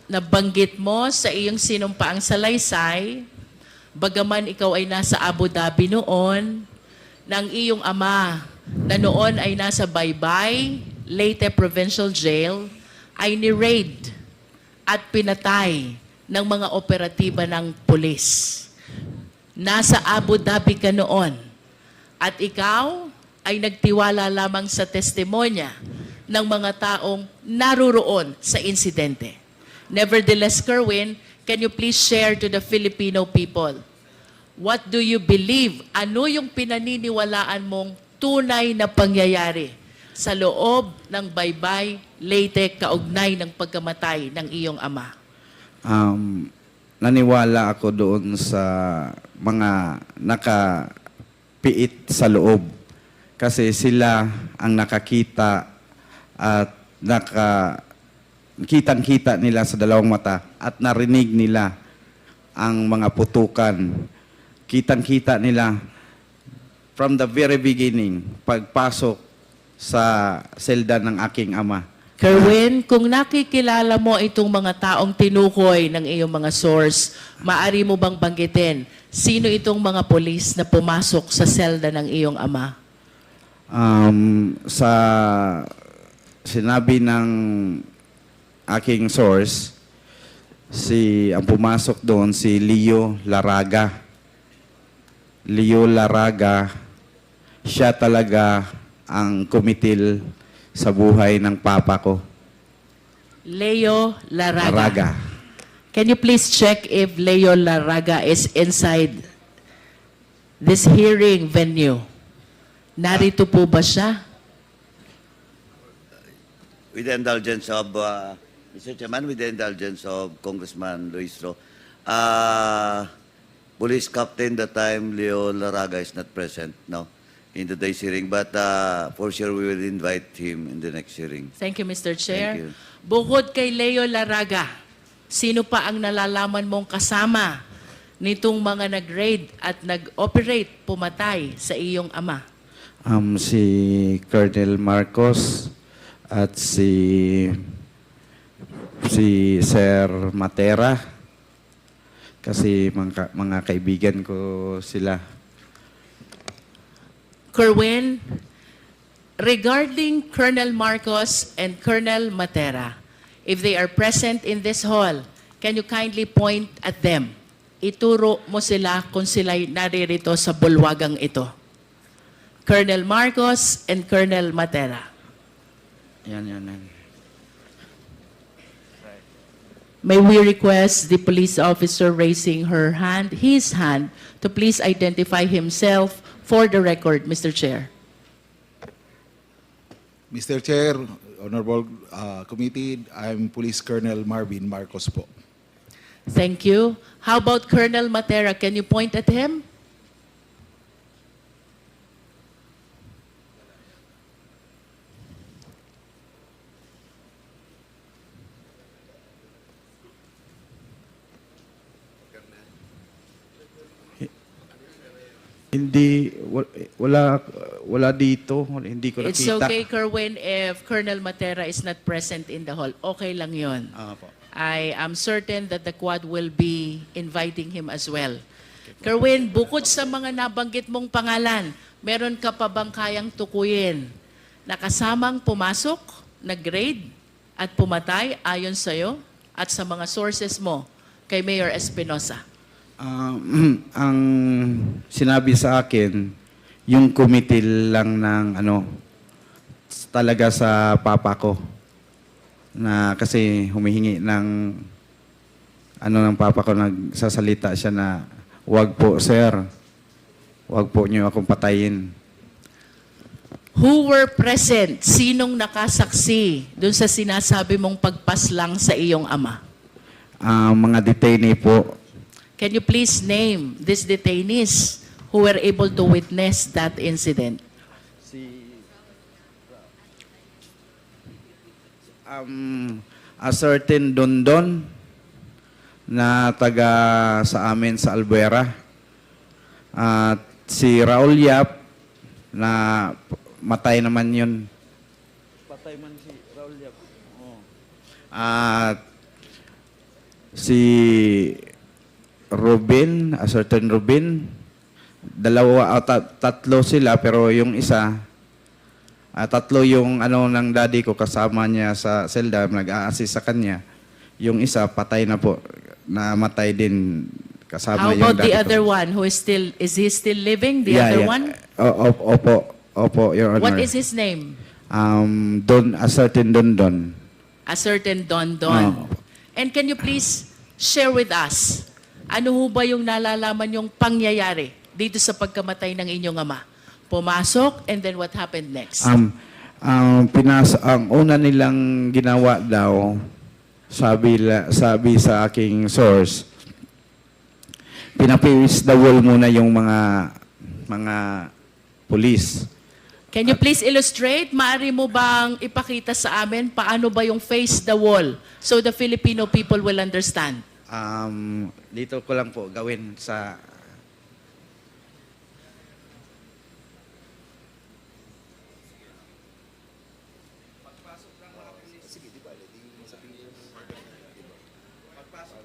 nabanggit mo sa iyong sinumpaang salaysay, bagaman ikaw ay nasa Abu Dhabi noon, ng iyong ama na noon ay nasa Baybay, Leyte Provincial Jail, ay ni-raid at pinatay ng mga operatiba ng pulis. Nasa Abu Dhabi ka noon at ikaw ay nagtiwala lamang sa testimonya ng mga taong naruroon sa insidente. Nevertheless, Kerwin, can you please share to the Filipino people, what do you believe? Ano yung pinaniniwalaan mong tunay na pangyayari sa loob ng Baybay, Leyte, kaugnay ng pagkamatay ng iyong ama? Naniwala ako doon sa mga nakapiit sa loob. Kasi sila ang nakakita at kitang-kita nila sa dalawang mata at narinig nila ang mga putukan. Kitang-kita nila from the very beginning, pagpasok sa selda ng aking ama. Kerwin, kung nakikilala mo itong mga taong tinukoy ng iyong mga source, maari mo bang banggitin sino itong mga polis na pumasok sa selda ng iyong ama? Sa sinabi ng aking source, ang pumasok doon si Leo Laraga. Leo Laraga, siya talaga ang kumitil sa buhay ng papa ko. Leo Laraga. Laraga. Can you please check if Leo Laraga is inside this hearing venue? Narito po ba siya? With the indulgence of, Mr. Chairman, with the indulgence of Congressman Luis Ro, Police Captain that time, Leo Laraga, is not present now in today's hearing, but for sure we will invite him in the next hearing. Thank you, Mr. Chair. Thank you. Bukod kay Leo Laraga, sino pa ang nalalaman mong kasama nitong mga nag-raid at nag-operate pumatay sa iyong ama? Si Colonel Marcos at si Sir Matera. Kasi mga kaibigan ko sila. Kerwin, regarding Colonel Marcos and Colonel Matera, if they are present in this hall, can you kindly point at them? Ituro mo sila kung sila'y naririto sa bulwagang ito. Colonel Marcos and Colonel Matera. Yan. May we request the police officer raising his hand, to please identify himself for the record, Mr. Chair. Mr. Chair, Honorable Committee, I'm Police Colonel Marvin Marcos po. Thank you. How about Colonel Matera? Can you point at him? Hindi, wala dito. Hindi ko nakita. It's okay, Kerwin, if Colonel Matera is not present in the hall. Okay lang yon. Po. I am certain that the Quad will be inviting him as well. Kerwin, bukod sa mga nabanggit mong pangalan, meron ka pa bang kayang tukuyin na kasamang pumasok, nag-raid, at pumatay ayon sa'yo at sa mga sources mo kay Mayor Espinosa? Ang sinabi sa akin, yung kumitil lang ng talaga sa papa ko. Na kasi humihingi ng ng papa ko, nagsasalita siya na, "Wag po, sir. Wag po niyo akong patayin." Who were present? Sinong nakasaksi dun sa sinasabi mong pagpaslang sa iyong ama? Mga detainee po. Can you please name these detainees who were able to witness that incident? A certain Dondon na taga sa amin sa Albuera. At si Raul Yap na matay naman yun. Patay man si Raul Yap. At si Ruben, a certain Ruben, dalawa, tatlo sila, pero yung isa, tatlo yung ano ng daddy ko kasama niya sa selda, nag-a-assist sa kanya. Yung isa, patay na po, namatay din kasama How yung about the daddy other ko. one who is he still living? The other one? Opo, Your Honor. What is his name? A certain Don. A certain Don Don. Oo. And can you please share with us, ano ho ba yung nalalaman yung pangyayari dito sa pagkamatay ng inyong ama? Pumasok, and then what happened next? Ang una nilang ginawa daw, sabi sa aking source, pinapiwis the wall muna yung mga pulis. Can you please illustrate? Maaari mo bang ipakita sa amin paano ba yung face the wall so the Filipino people will understand? Dito ko lang po gawin sa pagpasok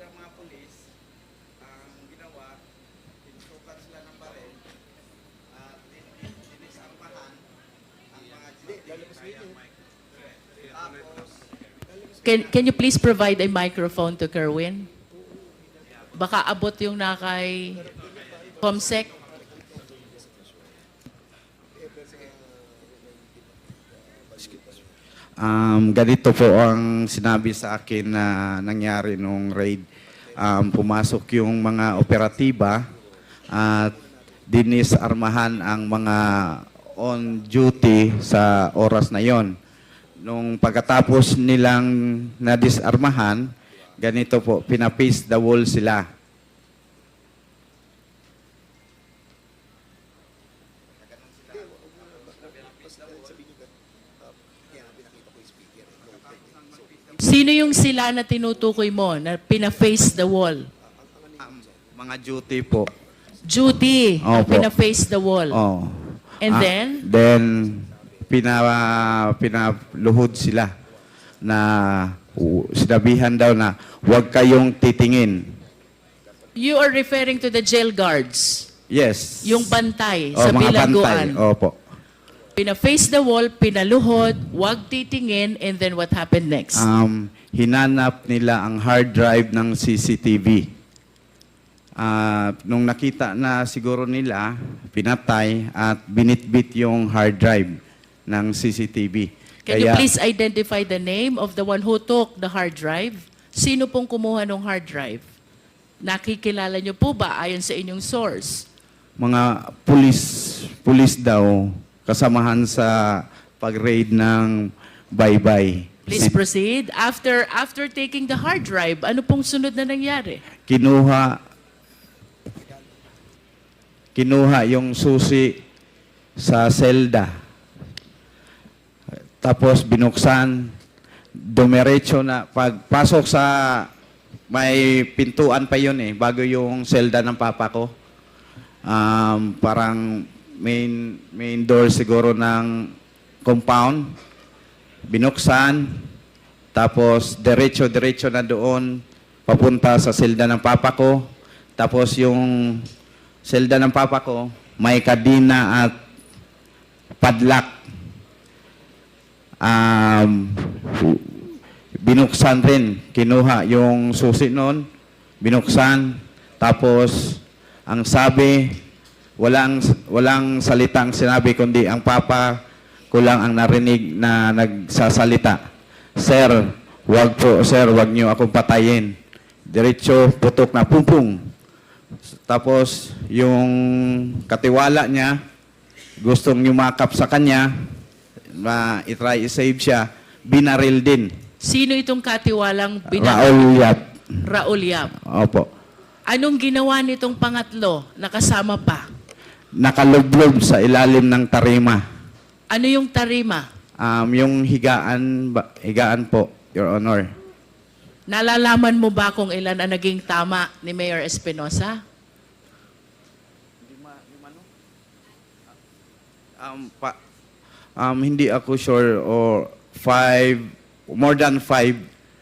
ng mga pulis, ang ginawa, pinutukan sila ng baril at dinisarmahan ang mga Can you please provide a microphone to Kerwin? Baka abot yung nakay Comsec. Ganito po ang sinabi sa akin na nangyari nung raid. Pumasok yung mga operatiba at dinisarmahan ang mga on duty sa oras na yon. Nung pagkatapos nilang nadisarmahan, ganito po, pinapace the wall sila. Sino yung sila na tinutukoy mo na pina-face the wall? Mga duty po. Judy, ang Opo. pina-face the wall. Oh. And then? Then, pinaluhod sila na sinabihan daw na huwag kayong titingin. You are referring to the jail guards. Yes. Yung bantay Oh, sa mga bilangguan. bantay. Opo. Pina-face the wall, pinaluhod, wag titingin, and then what happened next? Hinanap nila ang hard drive ng CCTV. Nung nakita na siguro nila, pinatay at binitbit yung hard drive ng CCTV. Can you please identify the name of the one who took the hard drive? Sino pong kumuha ng hard drive? Nakikilala niyo po ba ayon sa inyong source? Mga pulis daw kasamahan sa pag-raid ng Baybay. Please proceed. After taking the hard drive, ano pong sunod na nangyari? Kinuha yung susi sa selda. Tapos binuksan, dumiretso na, pagpasok sa, may pintuan pa yun bago yung selda ng papa ko. Parang main door siguro ng compound. Binuksan, tapos diretso na doon, papunta sa selda ng papa ko. Tapos yung selda ng papa ko, may kadina at padlock. Binuksan rin, kinuha yung susi noon, binuksan, tapos ang sabi, walang salitang sinabi, kundi ang papa ko lang ang narinig na nagsasalita. Sir, wag niyo akong patayin. Diretso, putok na, pumpung. Tapos, yung katiwala niya, gustong yumakap sa kanya, i-try i-save siya, binaril din. Sino itong katiwalang Raul Yap. Raul Yap. Opo. Anong ginawa nitong pangatlo na kasama pa? Nakalublob sa ilalim ng tarima. Ano yung tarima? Yung higaan po, Your Honor. Nalalaman mo ba kung ilan ang naging tama ni Mayor Espinosa? Hindi ako sure, or more than five.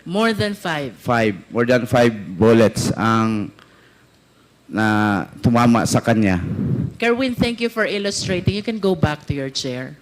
More than 5. More than 5 bullets ang na tumama sa kanya. Kerwin, thank you for illustrating. You can go back to your chair.